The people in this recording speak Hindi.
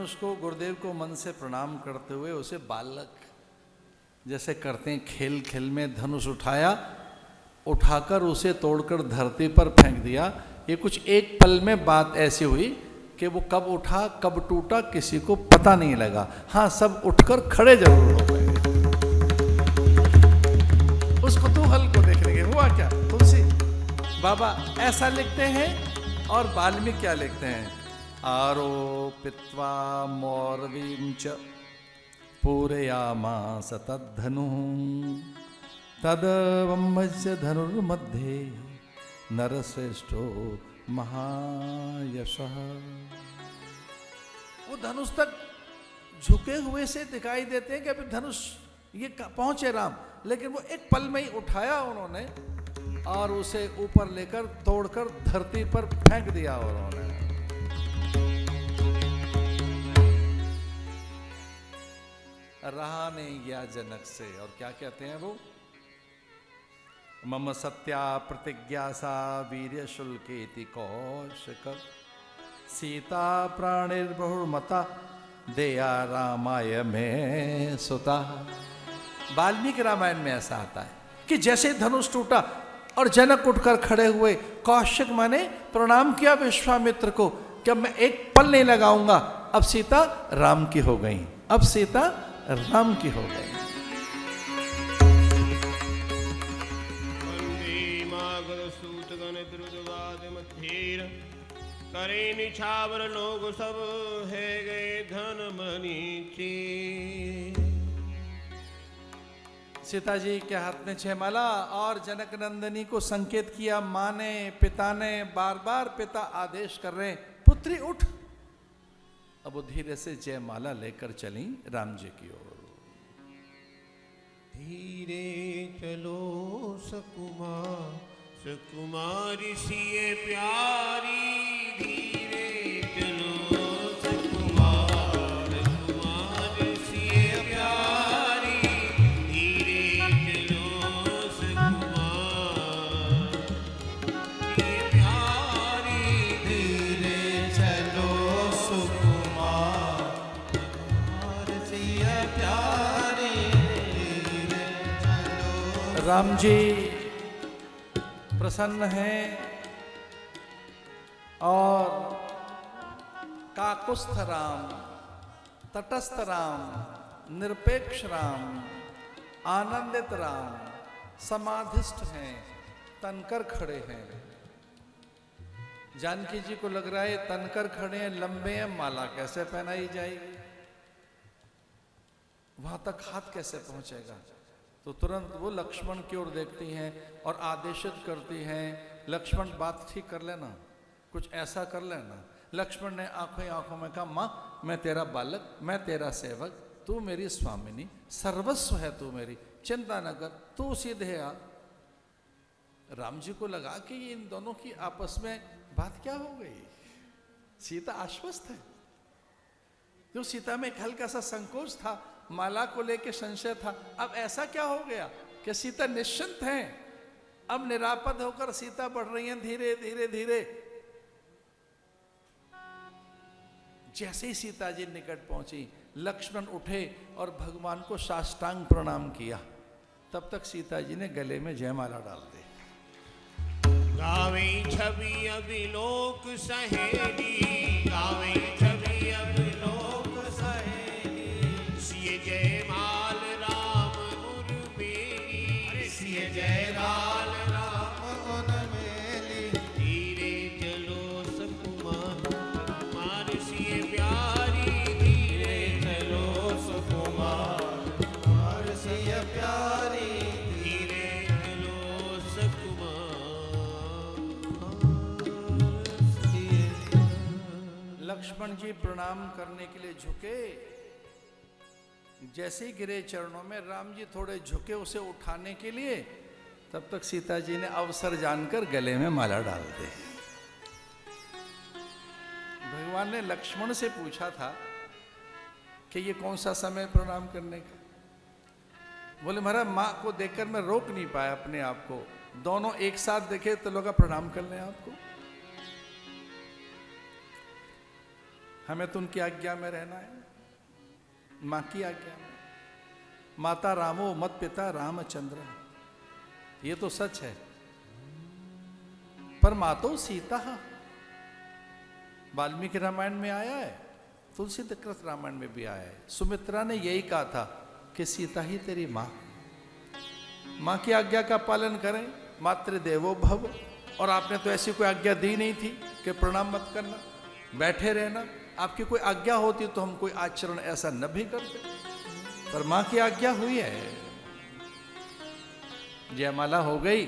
धनुष को गुरुदेव को मन से प्रणाम करते हुए उसे बालक जैसे करते हैं, खेल खेल में धनुष उठाया, उठाकर उसे तोड़कर धरती पर फेंक दिया। ये कुछ एक पल में बात ऐसी हुई कि वो कब उठा कब टूटा किसी को पता नहीं लगा। हाँ, सब उठकर खड़े जरूर हो गए। उस कुतूहल को देखने के हुआ क्या, तुलसी बाबा ऐसा लिखते हैं और वाल्मीकि क्या लिखते हैं, आरोपित्वा मौरवीं च पूरयामास तद्धनु तदवम्मस्य धनुर्मध्ये नरश्रेष्ठो महायशः। वो धनुष तक झुके हुए से दिखाई देते हैं कि अभी धनुष ये पहुंचे राम, लेकिन वो एक पल में ही उठाया उन्होंने और उसे ऊपर लेकर तोड़कर धरती पर फेंक दिया उन्होंने। रहा नहीं गया जनक से। और क्या कहते हैं वो, मम सत्या प्रतिज्ञा सा वीर्य शुल्केति कौशिक सीता प्राणिर्बहुर्मता देया रामाय में सुता। वाल्मीकि रामायण में ऐसा आता है कि जैसे धनुष टूटा और जनक उठकर खड़े हुए, कौशिक माने प्रणाम किया विश्वामित्र को कि अब मैं एक पल नहीं लगाऊंगा, अब सीता राम की हो गई, अब सीता राम की हो गई। करे निछावर लोग सब है गए धन मनी चीर। सीता जी के हाथ में जयमाला और जनक नंदिनी को संकेत किया माँ ने, पिता ने, बार बार पिता आदेश कर रहे हैं पुत्री उठ। अब वो धीरे से जयमाला लेकर चली राम जी की ओर। धीरे चलो सकुमार सुकुमारी सिए प्यारी, धीरे चलो सुकुमार कुमार सिए प्यारी, धीरे चलो सुकुमार सिए प्यारी, धीरे चलो सुकुमार कुमार सिए प्यारी, धीरे चलो। राम जी प्रसन्न हैं और काकुस्थ राम, तटस्थ राम, निरपेक्ष राम, आनंदित राम, समाधिस्थ हैं, तनकर खड़े हैं। जानकी जी को लग रहा है तनकर खड़े हैं, लंबे हैं, माला कैसे पहनाई जाएगी, वहां तक हाथ कैसे पहुंचेगा। तो तुरंत वो लक्ष्मण की ओर देखती हैं और आदेशित करती हैं, लक्ष्मण बात ठीक कर लेना, कुछ ऐसा कर लेना। लक्ष्मण ने आंखों ही आंखों में कहा माँ मैं तेरा बालक, मैं तेरा सेवक, तू मेरी स्वामिनी, सर्वस्व है तू मेरी, चिंता न कर, तू सीधे आ। राम जी को लगा कि इन दोनों की आपस में बात क्या हो गई। सीता आश्वस्त है, जो सीता में एक हल्का सा संकोच था, माला को लेके संशय था, अब ऐसा क्या हो गया कि सीता निश्चिंत हैं। अब निरापद होकर सीता बढ़ रही हैं धीरे धीरे धीरे। जैसे ही सीता जी निकट पहुंची, लक्ष्मण उठे और भगवान को साष्टांग प्रणाम किया। तब तक सीता जी ने गले में जयमाला डाल दी। गावे छवि अभिलोक सहेली, गावे छवि अभिलोक सहेली, सिय जयमाल राम उर्मिली, सिय जयमाल राम उर्मिली, धीरे चलो सकुमार कुमार सिय प्यारी, धीरे चलो सकुमार कुमार सिय प्यारी, धीरे चलो सकुमार। लक्ष्मण जी प्रणाम करने के लिए झुके, जैसे ही गिरे चरणों में, राम जी थोड़े झुके उसे उठाने के लिए, तब तक सीता जी ने अवसर जानकर गले में माला डाल दी। भगवान ने लक्ष्मण से पूछा था कि ये कौन सा समय प्रणाम करने का। बोले महाराज माँ को देखकर मैं रोक नहीं पाया अपने आप को, दोनों एक साथ देखे तो लोग प्रणाम कर लें आपको। हमें तो उनकी आज्ञा में रहना है, मां की आज्ञा में। माता रामो मत पिता रामचंद्र, ये तो सच है। पर मातो सीता, वाल्मीकि रामायण में आया है, तुलसीदास रामायण में भी आया है। सुमित्रा ने यही कहा था कि सीता ही तेरी मां, मां की आज्ञा का पालन करें, मातृदेवो भव। और आपने तो ऐसी कोई आज्ञा दी नहीं थी कि प्रणाम मत करना, बैठे रहना। आपकी कोई आज्ञा होती तो हम कोई आचरण ऐसा न भी करते, पर मां की आज्ञा हुई है। जयमाला हो गई,